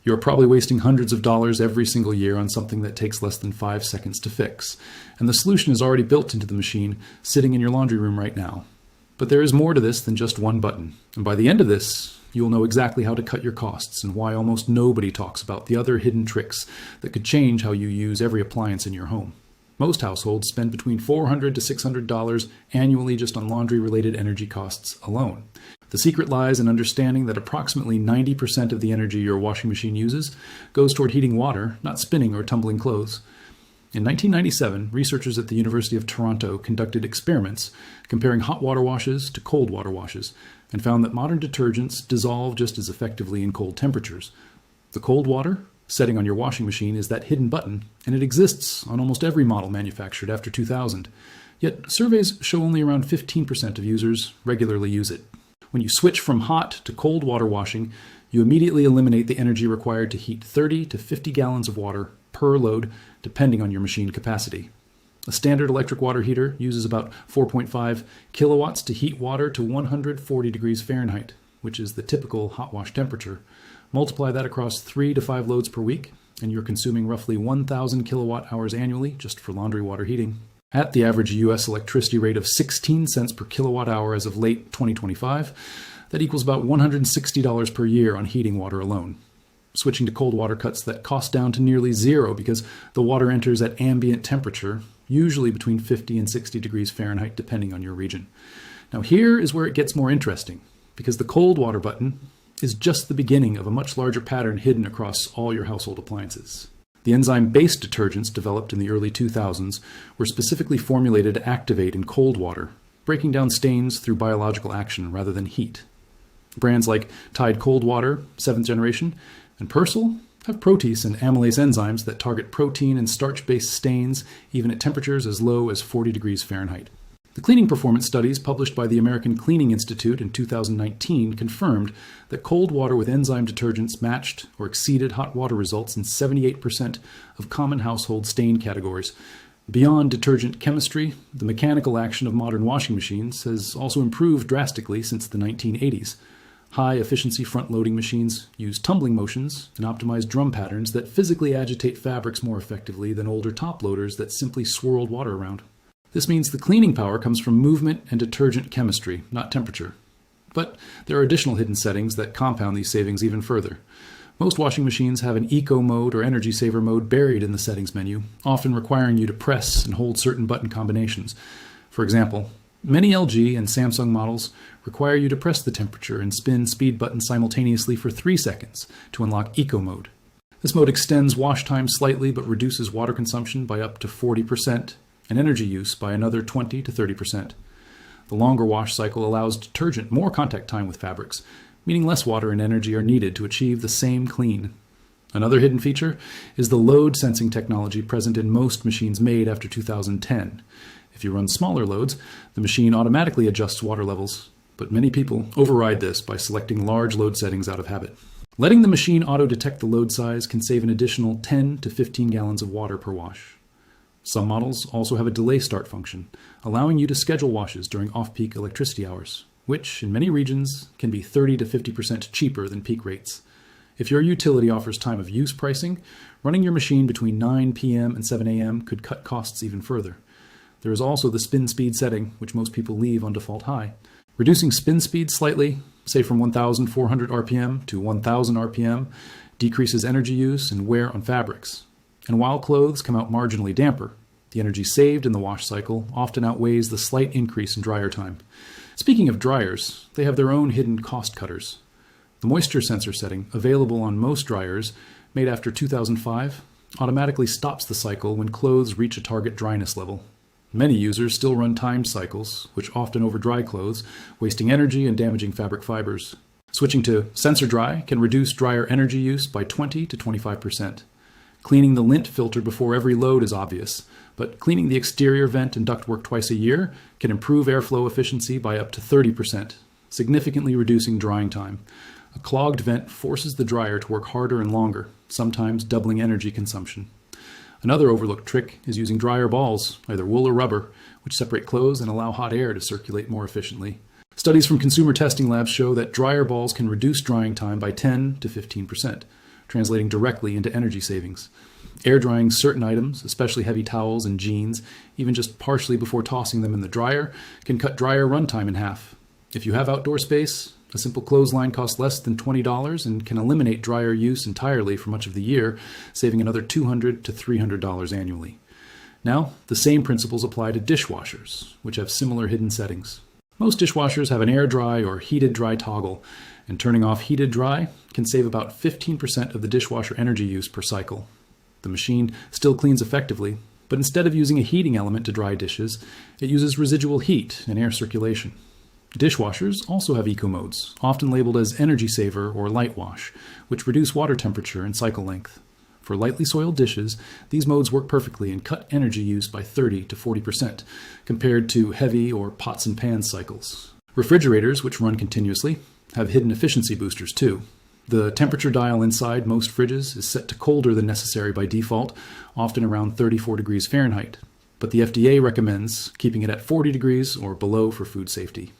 You're probably wasting hundreds of dollars every single year on something that takes less than 5 seconds to fix. And the solution is already built into the machine, sitting in your laundry room right now. But there is more to this than just one button. And by the end of this, you'll know exactly how to cut your costs and why almost nobody talks about the other hidden tricks that could change how you use every appliance in your home. Most households spend between $400 to $600 annually just on laundry-related energy costs alone. The secret lies in understanding that approximately 90% of the energy your washing machine uses goes toward heating water, not spinning or tumbling clothes. In 1997, researchers at the University of Toronto conducted experiments comparing hot water washes to cold water washes and found that modern detergents dissolve just as effectively in cold temperatures. The cold water setting on your washing machine is that hidden button, and it exists on almost every model manufactured after 2000. Yet surveys show only around 15% of users regularly use it. When you switch from hot to cold water washing, you immediately eliminate the energy required to heat 30 to 50 gallons of water per load, depending on your machine capacity. A standard electric water heater uses about 4.5 kilowatts to heat water to 140 degrees Fahrenheit, which is the typical hot wash temperature. Multiply that across 3 to 5 loads per week, and you're consuming roughly 1,000 kilowatt hours annually just for laundry water heating. At the average U.S. electricity rate of 16 cents per kilowatt hour as of late 2025, that equals about $160 per year on heating water alone. Switching to cold water cuts that cost down to nearly zero because the water enters at ambient temperature, usually between 50 and 60 degrees Fahrenheit, depending on your region. Now here is where it gets more interesting, because the cold water button is just the beginning of a much larger pattern hidden across all your household appliances. The enzyme-based detergents developed in the early 2000s were specifically formulated to activate in cold water, breaking down stains through biological action rather than heat. Brands like Tide Cold Water, 7th generation, and Persil have protease and amylase enzymes that target protein and starch-based stains even at temperatures as low as 40 degrees Fahrenheit. The cleaning performance studies published by the American Cleaning Institute in 2019 confirmed that cold water with enzyme detergents matched or exceeded hot water results in 78% of common household stain categories. Beyond detergent chemistry, the mechanical action of modern washing machines has also improved drastically since the 1980s. High-efficiency front-loading machines use tumbling motions and optimize drum patterns that physically agitate fabrics more effectively than older top loaders that simply swirled water around. This means the cleaning power comes from movement and detergent chemistry, not temperature. But there are additional hidden settings that compound these savings even further. Most washing machines have an eco mode or energy saver mode buried in the settings menu, often requiring you to press and hold certain button combinations. For example, many LG and Samsung models require you to press the temperature and spin speed buttons simultaneously for 3 seconds to unlock eco mode. This mode extends wash time slightly but reduces water consumption by up to 40%. And energy use by another 20 to 30%. The longer wash cycle allows detergent more contact time with fabrics, meaning less water and energy are needed to achieve the same clean. Another hidden feature is the load sensing technology present in most machines made after 2010. If you run smaller loads, the machine automatically adjusts water levels, but many people override this by selecting large load settings out of habit. Letting the machine auto-detect the load size can save an additional 10 to 15 gallons of water per wash. Some models also have a delay start function, allowing you to schedule washes during off-peak electricity hours, which in many regions can be 30 to 50% cheaper than peak rates. If your utility offers time of use pricing, running your machine between 9 p.m. and 7 a.m. could cut costs even further. There is also the spin speed setting, which most people leave on default high. Reducing spin speed slightly, say from 1,400 RPM to 1,000 RPM, decreases energy use and wear on fabrics. And while clothes come out marginally damper, the energy saved in the wash cycle often outweighs the slight increase in dryer time. Speaking of dryers, they have their own hidden cost cutters. The moisture sensor setting, available on most dryers made after 2005, automatically stops the cycle when clothes reach a target dryness level. Many users still run timed cycles, which often overdry clothes, wasting energy and damaging fabric fibers. Switching to sensor dry can reduce dryer energy use by 20 to 25%. Cleaning the lint filter before every load is obvious, but cleaning the exterior vent and ductwork twice a year can improve airflow efficiency by up to 30%, significantly reducing drying time. A clogged vent forces the dryer to work harder and longer, sometimes doubling energy consumption. Another overlooked trick is using dryer balls, either wool or rubber, which separate clothes and allow hot air to circulate more efficiently. Studies from consumer testing labs show that dryer balls can reduce drying time by 10 to 15%. translating directly into energy savings. Air drying certain items, especially heavy towels and jeans, even just partially before tossing them in the dryer, can cut dryer runtime in half. If you have outdoor space, a simple clothesline costs less than $20 and can eliminate dryer use entirely for much of the year, saving another $200 to $300 annually. Now, the same principles apply to dishwashers, which have similar hidden settings. Most dishwashers have an air dry or heated dry toggle, and turning off heated dry can save about 15% of the dishwasher energy use per cycle. The machine still cleans effectively, but instead of using a heating element to dry dishes, it uses residual heat and air circulation. Dishwashers also have eco modes, often labeled as energy saver or light wash, which reduce water temperature and cycle length. For lightly soiled dishes, these modes work perfectly and cut energy use by 30 to 40% compared to heavy or pots and pans cycles. Refrigerators, which run continuously, have hidden efficiency boosters too. The temperature dial inside most fridges is set to colder than necessary by default, often around 34 degrees Fahrenheit, but the FDA recommends keeping it at 40 degrees or below for food safety.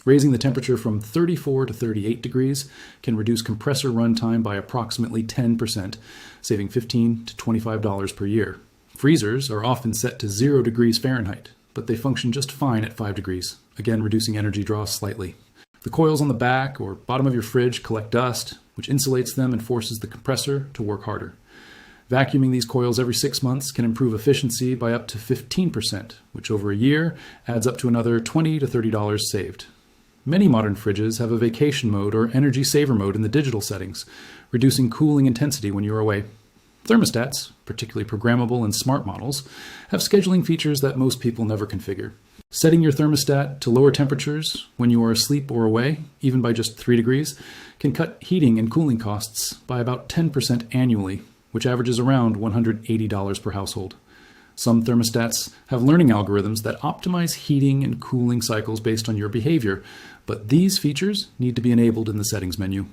Raising the temperature from 34 to 38 degrees can reduce compressor runtime by approximately 10%, saving $15 to $25 per year. Freezers are often set to 0 degrees Fahrenheit, but they function just fine at 5 degrees, again reducing energy draw slightly. The coils on the back or bottom of your fridge collect dust, which insulates them and forces the compressor to work harder. Vacuuming these coils every 6 months can improve efficiency by up to 15%, which over a year adds up to another $20 to $30 saved. Many modern fridges have a vacation mode or energy saver mode in the digital settings, reducing cooling intensity when you're away. Thermostats, particularly programmable and smart models, have scheduling features that most people never configure. Setting your thermostat to lower temperatures when you are asleep or away, even by just 3 degrees, can cut heating and cooling costs by about 10% annually, which averages around $180 per household. Some thermostats have learning algorithms that optimize heating and cooling cycles based on your behavior, but these features need to be enabled in the settings menu.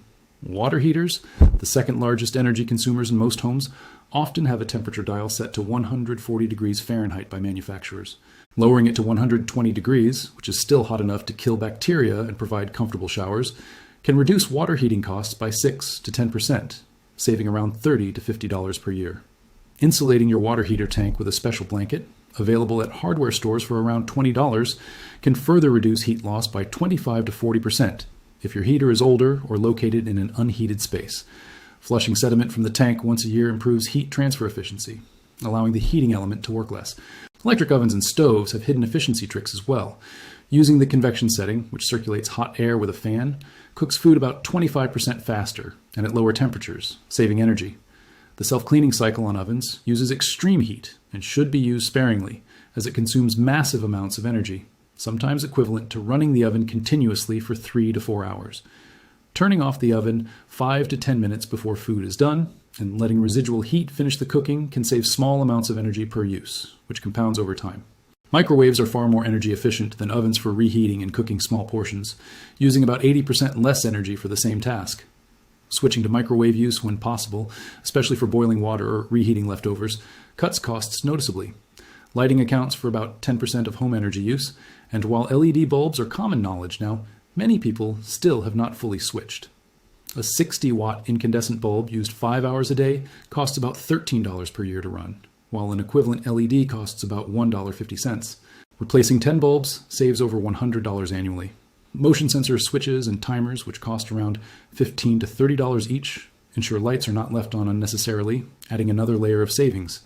Water heaters, the second largest energy consumers in most homes, often have a temperature dial set to 140 degrees Fahrenheit by manufacturers. Lowering it to 120 degrees, which is still hot enough to kill bacteria and provide comfortable showers, can reduce water heating costs by 6 to 10%, saving around $30 to $50 per year. Insulating your water heater tank with a special blanket, available at hardware stores for around $20, can further reduce heat loss by 25 to 40% if your heater is older or located in an unheated space. Flushing sediment from the tank once a year improves heat transfer efficiency, allowing the heating element to work less. Electric ovens and stoves have hidden efficiency tricks as well. Using the convection setting, which circulates hot air with a fan, cooks food about 25% faster and at lower temperatures, saving energy. The self-cleaning cycle on ovens uses extreme heat and should be used sparingly, as it consumes massive amounts of energy, sometimes equivalent to running the oven continuously for 3 to 4 hours. Turning off the oven 5 to 10 minutes before food is done and letting residual heat finish the cooking can save small amounts of energy per use, which compounds over time. Microwaves are far more energy efficient than ovens for reheating and cooking small portions, using about 80% less energy for the same task. Switching to microwave use when possible, especially for boiling water or reheating leftovers, cuts costs noticeably. Lighting accounts for about 10% of home energy use, and while LED bulbs are common knowledge now, many people still have not fully switched. A 60-watt incandescent bulb used 5 hours a day costs about $13 per year to run, while an equivalent LED costs about $1.50. Replacing 10 bulbs saves over $100 annually. Motion sensor switches and timers, which cost around $15 to $30 each, ensure lights are not left on unnecessarily, adding another layer of savings.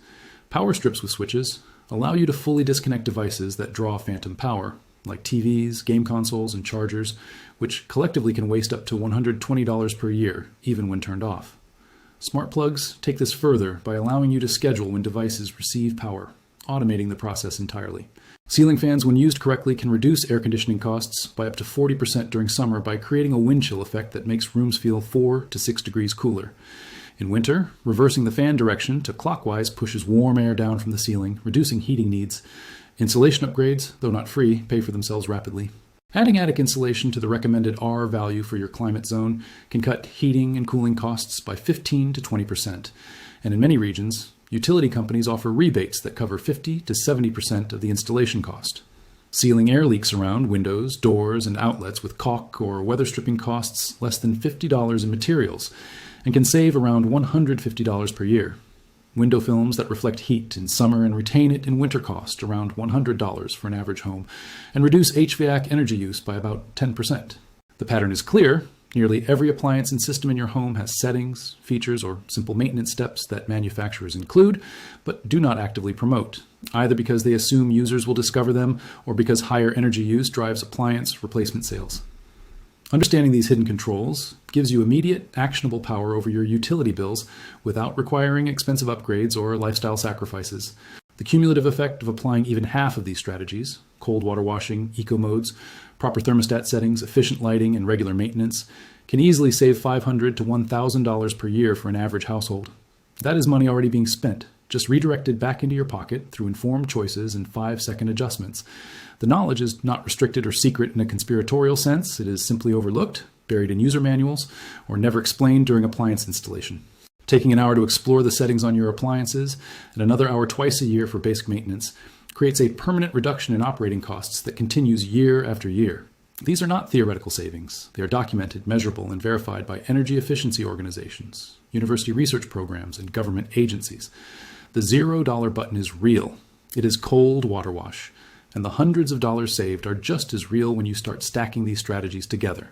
Power strips with switches allow you to fully disconnect devices that draw phantom power, like TVs, game consoles, and chargers, which collectively can waste up to $120 per year, even when turned off. Smart plugs take this further by allowing you to schedule when devices receive power, automating the process entirely. Ceiling fans, when used correctly, can reduce air conditioning costs by up to 40% during summer by creating a wind chill effect that makes rooms feel 4 to 6 degrees cooler. In winter, reversing the fan direction to clockwise pushes warm air down from the ceiling, reducing heating needs. Insulation upgrades, though not free, pay for themselves rapidly. Adding attic insulation to the recommended R value for your climate zone can cut heating and cooling costs by 15 to 20%. And in many regions, utility companies offer rebates that cover 50 to 70% of the installation cost. Sealing air leaks around windows, doors, and outlets with caulk or weather stripping costs less than $50 in materials, and can save around $150 per year. Window films that reflect heat in summer and retain it in winter cost around $100 for an average home, and reduce HVAC energy use by about 10%. The pattern is clear. Nearly every appliance and system in your home has settings, features, or simple maintenance steps that manufacturers include, but do not actively promote, either because they assume users will discover them or because higher energy use drives appliance replacement sales. Understanding these hidden controls gives you immediate, actionable power over your utility bills without requiring expensive upgrades or lifestyle sacrifices. The cumulative effect of applying even half of these strategies, cold water washing, eco modes, proper thermostat settings, efficient lighting, and regular maintenance, can easily save $500 to $1,000 per year for an average household. That is money already being spent, just redirected back into your pocket through informed choices and 5-second adjustments. The knowledge is not restricted or secret in a conspiratorial sense. It is simply overlooked, buried in user manuals, or never explained during appliance installation. Taking an hour to explore the settings on your appliances and another hour twice a year for basic maintenance creates a permanent reduction in operating costs that continues year after year. These are not theoretical savings. They are documented, measurable, and verified by energy efficiency organizations, university research programs, and government agencies. The $0 button is real. It is cold water wash. And the hundreds of dollars saved are just as real when you start stacking these strategies together.